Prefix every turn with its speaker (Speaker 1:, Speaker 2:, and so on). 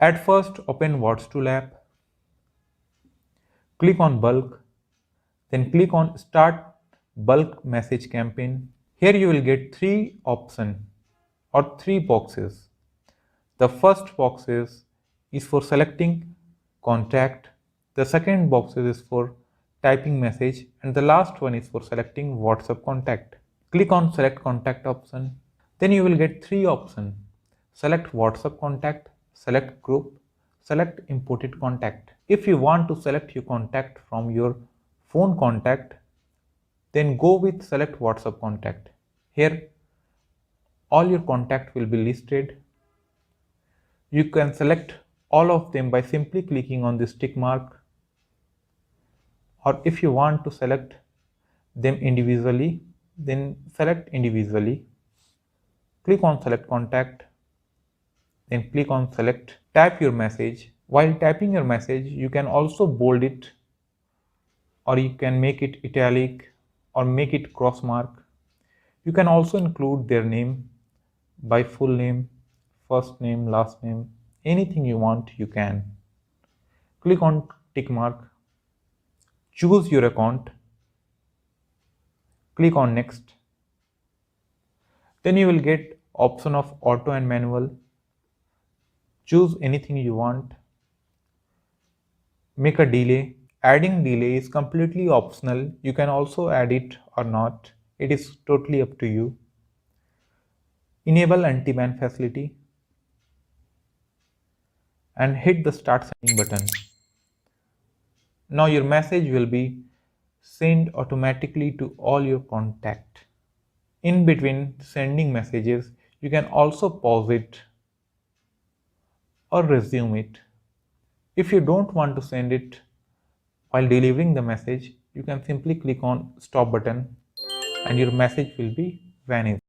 Speaker 1: At first, open WhatsTool app, click on bulk, then click on start bulk message campaign. Here you will get three options or three boxes. The first box is for selecting contact. The second box is for typing message, and the last one is for selecting WhatsApp contact. Click on select contact option. Then you will get three options. Select WhatsApp contact, select group, select imported contact. If you want to select your contact from your phone contact, then go with select WhatsApp contact. Here all your contact will be listed. You can select all of them by simply clicking on this tick mark, or if you want to select them individually, then select individually. Click on select contact, then click on select. Type your message. While typing your message, you can also bold it, or you can make it italic, or make it cross mark. You can also include their name by full name, first name, last name, anything you want you can. Click on tick mark, choose your account, click on next. Then you will get option of auto and manual. Choose anything you want. Make a delay. Adding delay is completely optional. You can also add it or not. It is totally up to you. Enable anti-ban facility and hit the start sending button. Now your message will be sent automatically to all your contact. In between sending messages, you can also pause it or resume it. If you don't want to send it while delivering the message, you can simply click on stop button and your message will be vanished.